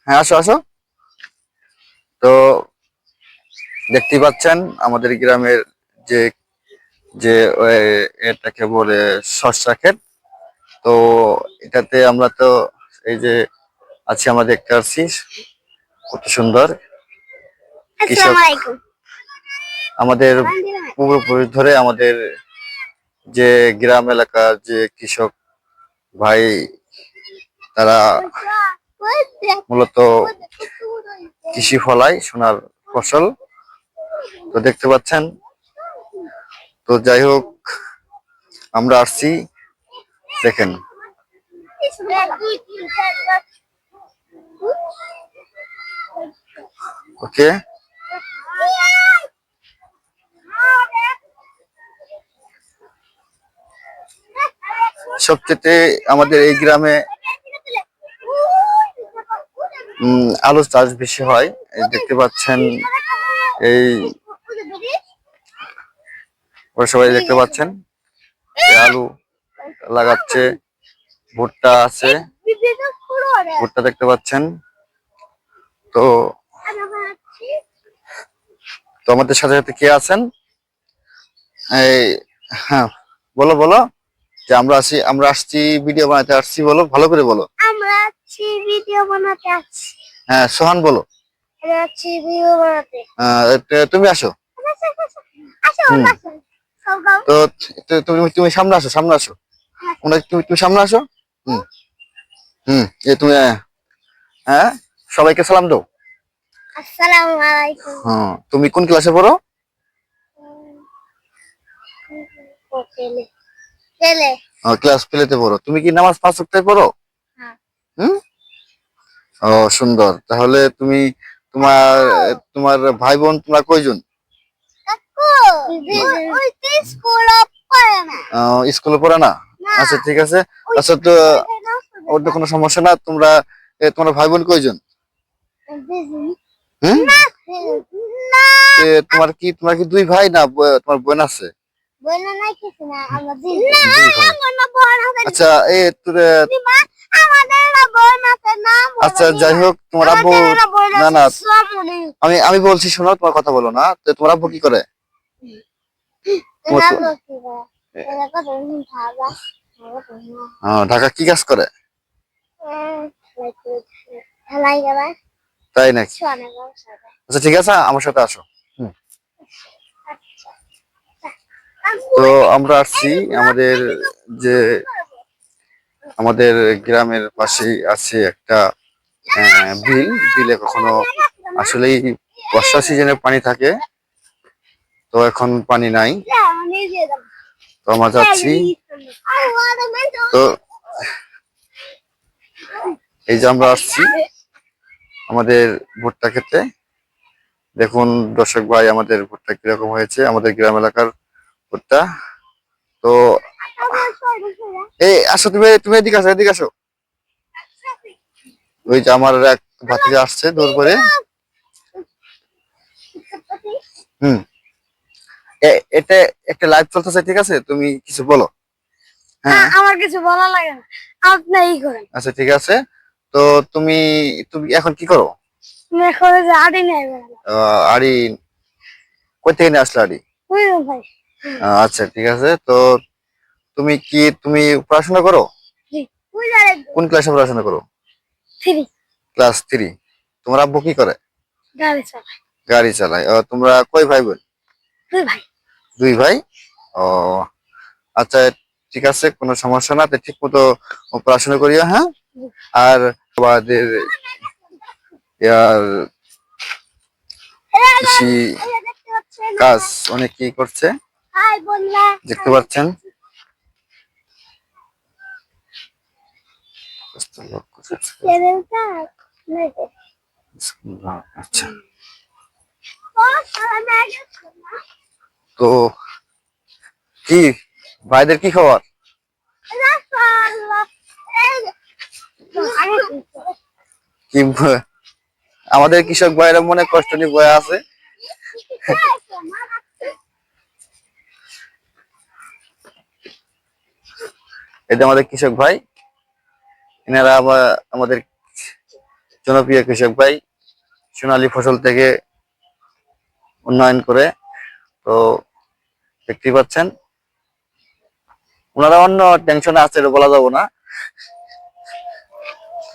হ্যাঁ, আসো আসো। তো দেখতেই পাচ্ছেন আমাদের গ্রামের যে যে এটাকে বলে শস্য ক্ষেত। তো এটাতে আমরা তো এই যে আছি, আমরা দেখতে পাচ্ছি কত সুন্দর কৃষক। আমাদের পূর্বপুরুষ ধরে আমাদের যে গ্রাম এলাকার যে কৃষক ভাই, তারা মূলত কৃষি ফলায় সোনার ফসল। তো দেখতে পাচ্ছেন। তো যাই হোক, আমরা আসছি, দেখেন। ওকে। সবচেয়ে আমাদের এই গ্রামে আলু চাষ বেশি হয়। এই দেখতে পাচ্ছেন, এই সবাই দেখতে পাচ্ছেন আলু লাগাচ্ছে, ভুট্টা আছে, ভুট্টা দেখতে পাচ্ছেন। তো তো আমাদের সাথে সাথে কে আছেন? এই, হ্যাঁ, বলো বলো যে আমরা আসছি ভিডিও বানাতে আসছি, বলো ভালো করে বলো। আমরা আসছি ভিডিও বানাতে আসছি। হ্যাঁ, সোহান বলো। আমরা আসছি ভিডিও বানাতে। তুমি আসো। আসো আসো তো তুমি তুমি সামনে আসো, সামনে আসো। তুমি তুমি সামনে আসো। হুম হুম, তুমি, হ্যাঁ, সবাইকে সালাম দাও। আসসালামু আলাইকুম। হ্যাঁ, তুমি কোন ক্লাসে পড়ো? পেলে পেলে ক্লাস প্লেতে পড়ো। তুমি কি নামাজ 5 ওয়াক্ত পড়ো? হ্যাঁ। হুম। ও, সুন্দর। তাহলে তুমি তোমার তোমার ভাই বোন তোমরা কয়জন? কাকু ওই তো স্কুল পড়ে না। স্কুলে পড়ে না? আচ্ছা, ঠিক আছে। আচ্ছা, তো ওর তো কোনো সমস্যা না। তোমার ভাই বোন কয়জন? হুম। তোমার কি 2 ভাই না তোমার বোন আছে? বোন নাই কিছু না, আমরা দুই ভাই। আচ্ছা, আমাদের বোন আছে না। আচ্ছা, যাই হোক, তোমার আব্বু, না না, আমি বলছি, শোনো, তোমার কথা বলো না। তো তোমার আব্বু কি করে? ঢাকা কি কাজ করে? তাই নাকি? আচ্ছা, ঠিক আছে, আমার সাথে আসো। তো আমরা আসছি আমাদের যে আমাদের গ্রামের পাশেই আছে একটা বিলে কখনো আসলেই বর্ষা সিজনে পানি থাকে। তো এখন পানি নাই। তো আমরা যাচ্ছি। তো এই যে আমরা আসছি আমাদের ভুট্টা খেতে। দেখুন দর্শক ভাই, আমাদের ভুট্টা কিরকম হয়েছে, আমাদের গ্রাম এলাকার ভুট্টা। তো এই আসো, তুমি তুমি এদিকে আসো, এদিকে আসো। ওই যে আমার এক ভাতিজা আসছে দৌড় করে। হুম। এটা একটা লাইভ চলতেছে, ঠিক আছে, তুমি কিছু বলো। হ্যাঁ, আমার কিছু বলা লাগে না, আপনিই করেন। আচ্ছা, ঠিক আছে। তো তুমি তুমি এখন কি করো? তুমি এখন যে আড়ি নেই আড়ি কই থেকে নিয়ে আসলে আড়ি? ভাই। আচ্ছা, ঠিক আছে। তো তুমি পড়াশোনা করো? কোন ক্লাসে পড়াশোনা করো? ক্লাস 3। তোমার আব্বু কি করে? গাড়ি চালায়। গাড়ি চালায়। তোমরা কয় ভাই বোন? দুই ভাই। 2 ভাই। ও, আচ্ছা, ঠিক আছে, কোনো সমস্যা না। তো ঠিক মতো পড়াশোনা করিও, হ্যাঁ। আর আমাদের ইয়ার কৃষি কাজ অনেকেই করছে, দেখতে পাচ্ছেন। আচ্ছা, তো কি ভাইদের কি খবর? কি আমাদের কৃষক ভাইরা মনে কষ্ট নিয়ে বয়ে আছে। এটা আমাদের কৃষক ভাই, এনারা আবার আমাদের জনপ্রিয় কৃষক ভাই সোনালী ফসল থেকে উন্নয়ন করে। তো দেখতে পাচ্ছেন ওনারা অন্য টেনশনে আছে, এটা বলা যাবো না।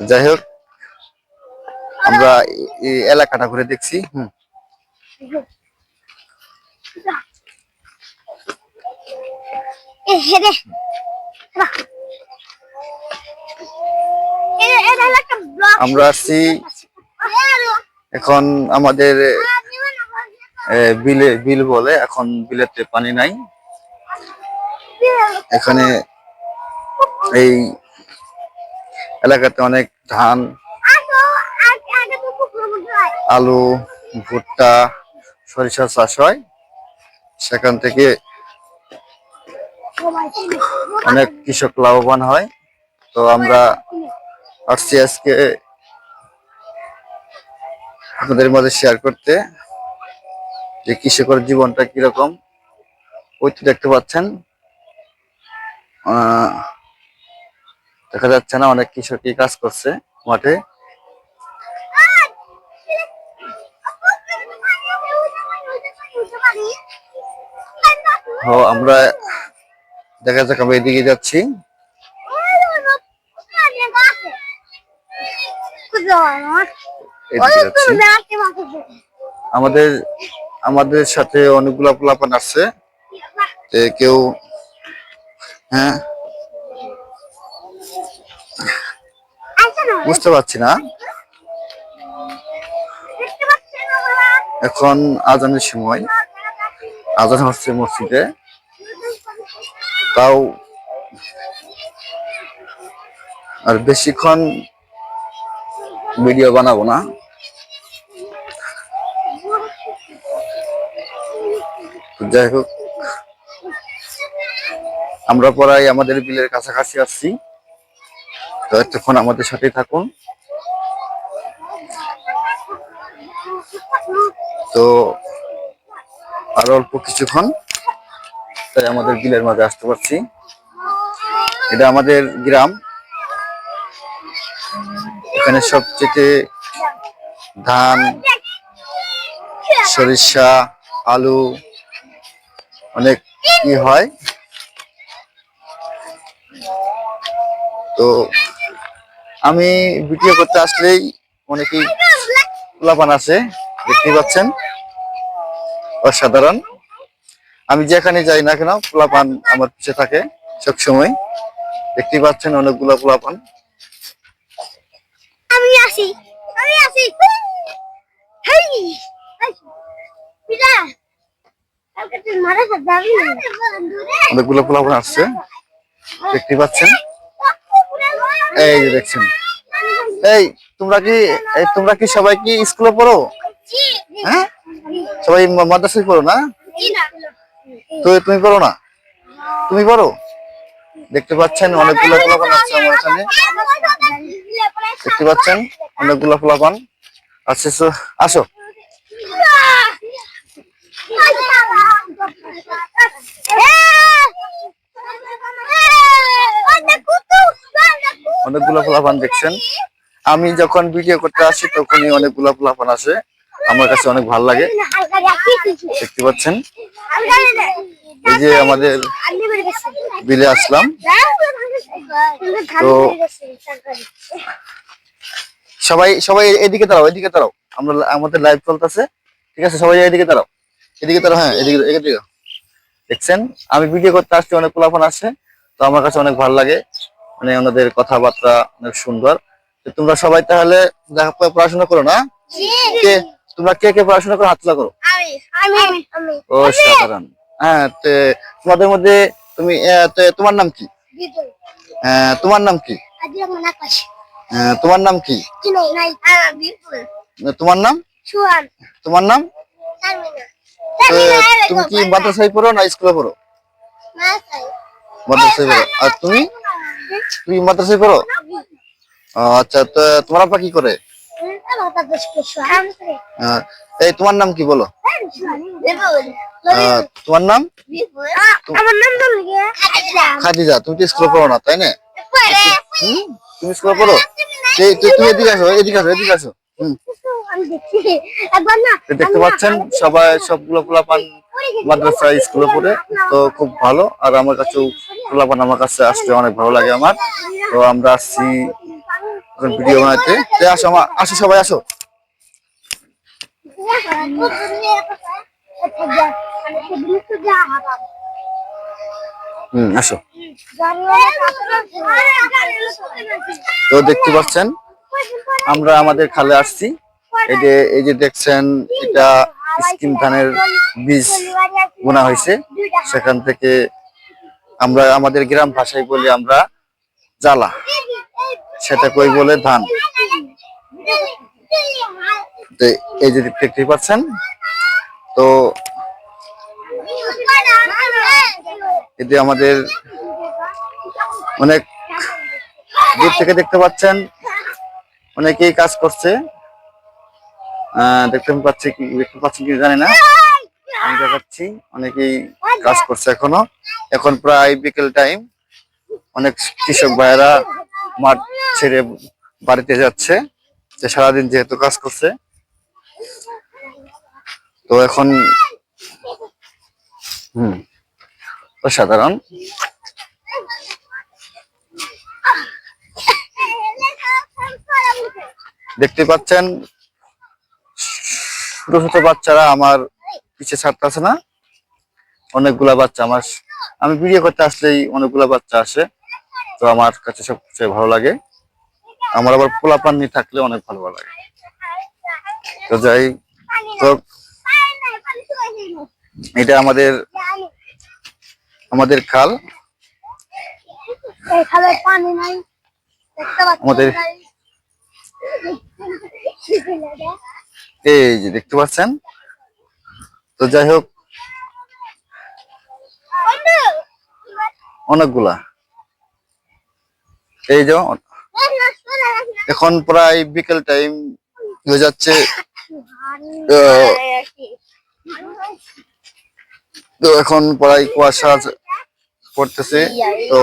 যাই হোক, আমরা এই এলাকাটা ঘুরে দেখছি। আমরা আসছি এখন আমাদের বিল বলে, এখন বিলেতে পানি নাই। এখানে এই এলাকাতে অনেক ধান, আলু, ভুট্টা, সরিষা চাষ হয়। সেখান থেকে অনেক কৃষক লাভবান হয়। তো আমরা আসছি আজকে আপনাদের মাঝে শেয়ার করতে যে কৃষকের জীবনটা কিরকম। ওই তো দেখতে পাচ্ছেন, দেখা যাচ্ছে না, অনেক কৃষকই কাজ করছে মাঠে। আমরা দেখা যাক, আমরা এদিকে যাচ্ছি। আমাদের আমাদের সাথে অনেকগুলা পোলাপান আসছে। কেউ হ্যাঁ বুঝতে পারছি না। এখন আজানের সময়, আজান হচ্ছে মসজিদে। তাও আর বেশিক্ষণ ভিডিও বানাবো না। যাই হোক, আমরা প্রায় আমাদের বিলের কাছাকাছি আসছি। তো এতক্ষণ আমাদের সাথে থাকুন। তো আর অল্প কিছুক্ষণ তাই আমাদের বিলের মাঝে আসতে পারছি। এটা আমাদের গ্রাম। এখানে সবচেয়ে ধান, সরিষা, আলু অনেক কি হয়। তো আমি ভিডিও করতে আসলেই অনেকেই পোলাপান আছে, দেখতে পাচ্ছেন, অসাধারণ। আমি যেখানে যাই না কেন পোলাপান আমার পিছে থাকে সবসময়। দেখতে পাচ্ছেন অনেকগুলা পোলাপান। অনেকগুলো পোলাপান আসছে, দেখতে পাচ্ছেন। এই যে দেখছেন, তোমরা কি সবাই কি স্কুলে পড়ো? হ্যাঁ, সবাই মাদ্রাসায় পড়ো না? তো তুমি পড়ো না? তুমি পড়ো? দেখতে পাচ্ছেন অনেকগুলো পোলাপান আসছে আমার এখানে। দেখতে পাচ্ছেন অনেকগুলো পোলাপান আসছে। আসো। অনেকগুলো পোলাপান দেখছেন। আমি যখন ভিডিও করতে আসি তখনই অনেকগুলো পোলাপান আসে, আমার কাছে অনেক ভালো লাগে। দেখতে পাচ্ছেন, এই যে আমাদের বিলে আসলাম। তো সবাই এদিকে দাঁড়াও, আমাদের লাইভ চলতেছে, ঠিক আছে? সবাই এদিকে দাঁড়াও। হ্যাঁ, এদিকে দেখছেন, আমি ভিডিও করতে আসছি, অনেক পোলাপান আসে। তো আমার কাছে অনেক ভালো লাগে, মানে ওনাদের কথাবার্তা অনেক সুন্দর। তোমরা সবাই তাহলে পড়াশোনা করো না? তোমরা কে কে পড়াশোনা করো? হাত তোলা করো। ও সাধারণ। হ্যাঁ, তোমাদের মধ্যে তোমার নাম কি? তোমার নাম কি? তোমার নাম কি? তোমার নাম? তোমার নাম? তুমি কি মাদ্রাসায় পড়ো না স্কুলে পড়ো? মাদ্রাসায় পড়ো। আর তুমি মাদ্রাসায় পড়ো? আচ্ছা, তো তোমার আপা কি করে? এই তোমার নাম কি বলো? তোমার নাম? আমার নাম খাদিজা। তুমি তো স্কুলে পড়ো না, তাই না? হুম? তুমি স্কুলে পড়ো? তুমি এদিকে আসো, এদিকে আসো, এদিকে আসো। হুম। আমি দেখছি একবার না তো দেখতে পাচ্ছেন সবাই সবগুলো পোলাপান মাদ্রাসা স্কুলে পড়ে, তো খুব ভালো। আর আমার কাছেও পোলাপান আমার কাছে আসতে অনেক ভালো লাগে আমার। তো আমরা আসছি ভিডিও বানাতে। তো আসো আসো সবাই আসো। আসো। তো দেখতে পাচ্ছেন আমরা আমাদের খালে আসছি। এই যে দেখছেন, এটা স্কিম ধানের বীজ বোনা হয়েছে। সেখান থেকে আমরা আমাদের গ্রাম ভাষায় বলি আমরা জ্বালা, সেটা কই বলে ধান। তো এই যে দেখতে পাচ্ছেন, তো এতে আমাদের অনেক দূর থেকে দেখতে পাচ্ছেন অনেকেই কাজ করছে। দেখতে পাচ্ছেন কি জানি না, আমি দেখাচ্ছি। অনেকেই কাজ করছে এখন প্রায় বিকেল টাইম। অনেক কৃষক ভাইয়েরা মাঠ ছেড়ে বাড়িতে যাচ্ছে, যে সারাদিন যেহেতু কাজ করছে। তো এখন অসাধারণ। দেখতে পাচ্ছেন ছোট ছোট বাচ্চারা আমার পিছে ছাড়তেছে না। অনেকগুলা বাচ্চা আমি ভিডিও করতে আসলেই অনেকগুলা বাচ্চা আসে। তো আমার কাছে সবচেয়ে ভালো লাগে। আমার আবার পোলাপান নিয়ে থাকলে অনেক ভালো লাগে। তো যাই হোক, এটা আমাদের খাল। পানি নাই, আমাদের এই যে দেখতে পাচ্ছেন। তো যাই হোক, অনেকগুলা এই যে এখন প্রায় বিকেল টাইম হয়ে যাচ্ছে। তো এখন প্রায় কুয়াশা পড়তেছে। তো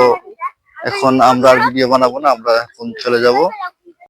এখন আমরা আর ভিডিও বানাবো না, আমরা এখন চলে যাব।